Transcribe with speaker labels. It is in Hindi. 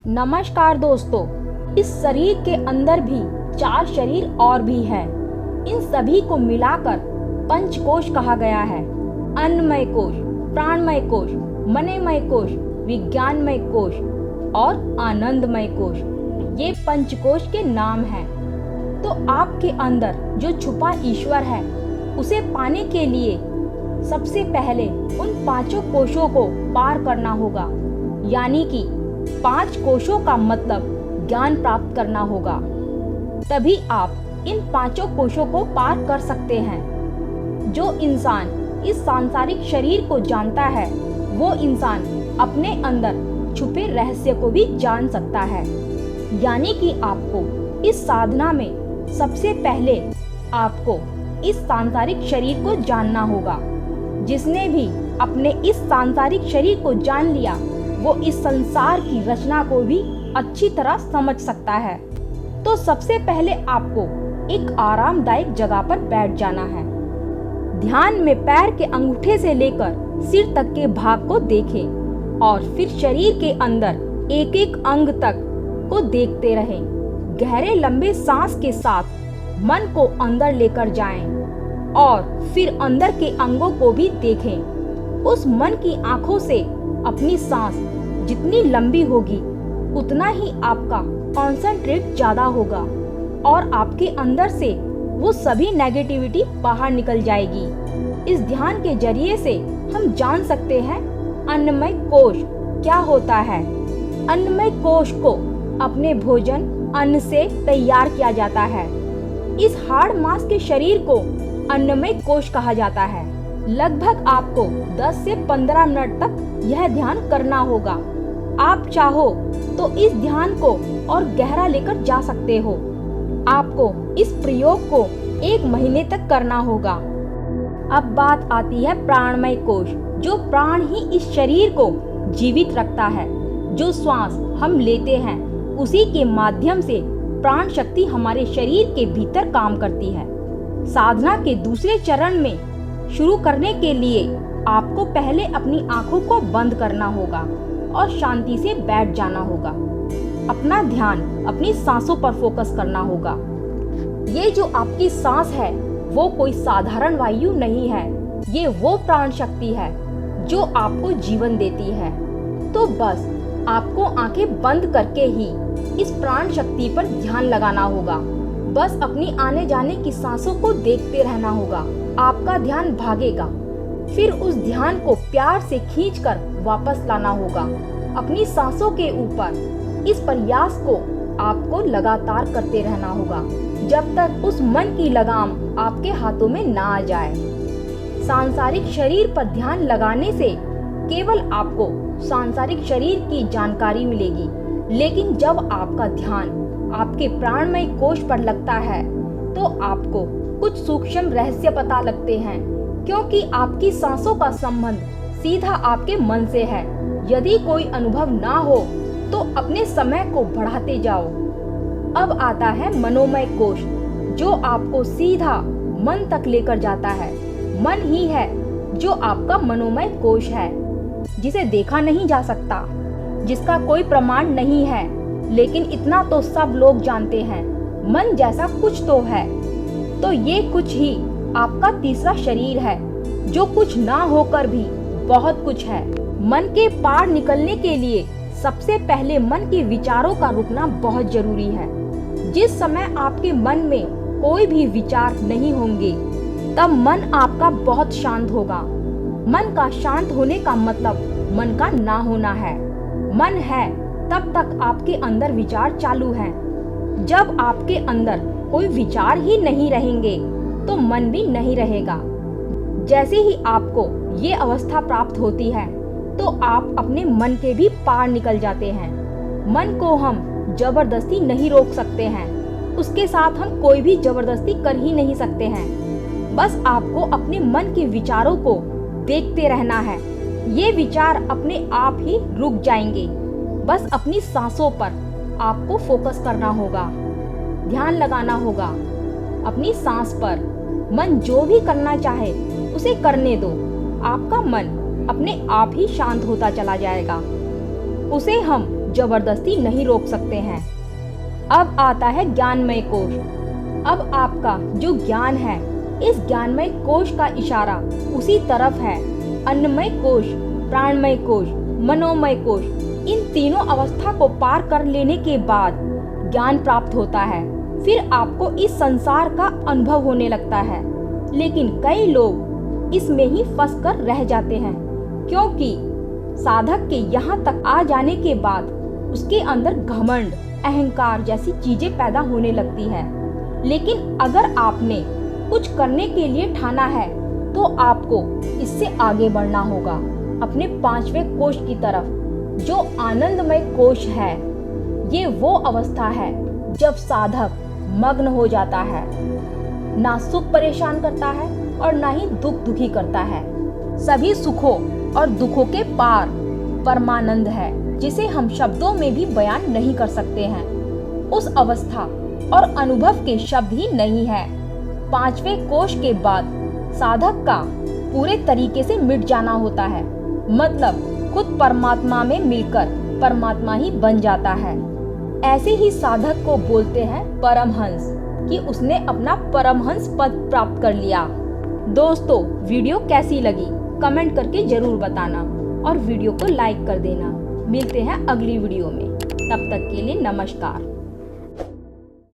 Speaker 1: नमस्कार दोस्तों, इस शरीर के अंदर भी 4 शरीर और भी है। इन सभी को मिलाकर पंचकोश कहा गया है। अन्नमय कोश, प्राणमय कोश, मनमय कोश, विज्ञानमय कोश और आनंदमय कोश, ये पंचकोश के नाम हैं। तो आपके अंदर जो छुपा ईश्वर है उसे पाने के लिए सबसे पहले उन 5 कोशों को पार करना होगा, यानी कि 5 कोशों का मतलब ज्ञान प्राप्त करना होगा। तभी आप इन 5 कोशों को पार कर सकते हैं। जो इंसान इस सांसारिक शरीर को जानता है वो इंसान अपने अंदर छुपे रहस्य को भी जान सकता है। यानी कि आपको इस साधना में सबसे पहले आपको इस सांसारिक शरीर को जानना होगा। जिसने भी अपने इस सांसारिक शरीर को जान लिया वो इस संसार की रचना को भी अच्छी तरह समझ सकता है। तो सबसे पहले आपको एक आरामदायक जगह पर बैठ जाना है। ध्यान में पैर के अंगूठे से लेकर सिर तक के भाग को देखें और फिर शरीर के अंदर एक एक अंग तक को देखते रहें। गहरे लंबे सांस के साथ मन को अंदर लेकर जाएं और फिर अंदर के अंगों को भी देखें। उस मन की आंखों से अपनी सांस जितनी लंबी होगी उतना ही आपका कंसंट्रेट ज्यादा होगा और आपके अंदर से वो सभी नेगेटिविटी बाहर निकल जाएगी। इस ध्यान के जरिए से हम जान सकते हैं अन्नमय कोश क्या होता है। अन्नमय कोश को अपने भोजन अन्न से तैयार किया जाता है। इस हाड़ मांस के शरीर को अन्नमय कोश कहा जाता है। लगभग आपको 10 से 15 मिनट तक यह ध्यान करना होगा। आप चाहो तो इस ध्यान को और गहरा लेकर जा सकते हो। आपको इस प्रयोग को 1 महीने तक करना होगा। अब बात आती है प्राणमय कोश, जो प्राण ही इस शरीर को जीवित रखता है। जो श्वास हम लेते हैं उसी के माध्यम से प्राण शक्ति हमारे शरीर के भीतर काम करती है। साधना के दूसरे चरण में शुरू करने के लिए आपको पहले अपनी आंखों को बंद करना होगा और शांति से बैठ जाना होगा। अपना ध्यान अपनी सांसों पर फोकस करना होगा। ये जो आपकी सांस है वो कोई साधारण वायु नहीं है, ये वो प्राण शक्ति है जो आपको जीवन देती है। तो बस आपको आंखें बंद करके ही इस प्राण शक्ति पर ध्यान लगाना होगा। बस अपनी आने जाने की सांसों को देखते रहना होगा। आपका ध्यान भागेगा, फिर उस ध्यान को प्यार से खींचकर वापस लाना होगा अपनी सांसों के ऊपर। इस प्रयास को आपको लगातार करते रहना होगा जब तक उस मन की लगाम आपके हाथों में ना आ जाए। सांसारिक शरीर पर ध्यान लगाने से केवल आपको सांसारिक शरीर की जानकारी मिलेगी, लेकिन जब आपका ध्यान आपके प्राणमय कोश पर लगता है तो आपको कुछ सूक्ष्म रहस्य पता लगते हैं, क्योंकि आपकी सांसों का संबंध सीधा आपके मन से है। यदि कोई अनुभव ना हो तो अपने समय को बढ़ाते जाओ। अब आता है मनोमय कोश, जो आपको सीधा मन तक लेकर जाता है। मन ही है जो आपका मनोमय कोश है, जिसे देखा नहीं जा सकता, जिसका कोई प्रमाण नहीं है, लेकिन इतना तो सब लोग जानते हैं, मन जैसा कुछ तो है। तो ये कुछ ही आपका तीसरा शरीर है, जो कुछ ना होकर भी बहुत कुछ है। मन के पार निकलने के लिए सबसे पहले मन के विचारों का रुकना बहुत जरूरी है। जिस समय आपके मन में कोई भी विचार नहीं होंगे तब मन आपका बहुत शांत होगा। मन का शांत होने का मतलब मन का ना होना है। मन है तब तक आपके अंदर विचार चालू हैं। जब आपके अंदर कोई विचार ही नहीं रहेंगे तो मन भी नहीं रहेगा। जैसे ही आपको ये अवस्था प्राप्त होती है तो आप अपने मन के भी पार निकल जाते हैं। मन को हम जबरदस्ती नहीं रोक सकते हैं, उसके साथ हम कोई भी जबरदस्ती कर ही नहीं सकते हैं। बस आपको अपने मन के विचारों को देखते रहना है। ये विचार अपने आप ही रुक जाएंगे। बस अपनी सांसों पर आपको फोकस करना होगा, ध्यान लगाना होगा अपनी सांस पर। मन जो भी करना चाहे उसे करने दो। आपका मन अपने आप ही शांत होता चला जाएगा। उसे हम जबरदस्ती नहीं रोक सकते हैं। अब आता है ज्ञानमय कोश। अब आपका जो ज्ञान है, इस ज्ञानमय कोश का इशारा उसी तरफ है। अन्नमय कोश, प्राणमय कोश, मनोमय कोश, इन तीनों अवस्था को पार कर लेने के बाद ज्ञान प्राप्त होता है। फिर आपको इस संसार का अनुभव होने लगता है। लेकिन कई लोग इसमें ही फंस कर रह जाते हैं, क्योंकि साधक के यहाँ तक आ जाने के बाद उसके अंदर घमंड, अहंकार जैसी चीजें पैदा होने लगती है। लेकिन अगर आपने कुछ करने के लिए ठाना है तो आपको इससे आगे बढ़ना होगा, अपने 5वें कोश की तरफ, जो आनंदमय कोश है। ये वो अवस्था है जब साधक मग्न हो जाता है, ना सुख परेशान करता है और ना ही दुख दुखी करता है। सभी सुखों और दुखों के पार परमानंद है, जिसे हम शब्दों में भी बयान नहीं कर सकते हैं। उस अवस्था और अनुभव के शब्द ही नहीं है। 5वें कोश के बाद साधक का पूरे तरीके से मिट जाना होता है, मतलब खुद परमात्मा में मिलकर परमात्मा ही बन जाता है। ऐसे ही साधक को बोलते हैं परमहंस, कि उसने अपना परमहंस पद प्राप्त कर लिया। दोस्तों, वीडियो कैसी लगी कमेंट करके जरूर बताना और वीडियो को लाइक कर देना। मिलते हैं अगली वीडियो में, तब तक के लिए नमस्कार।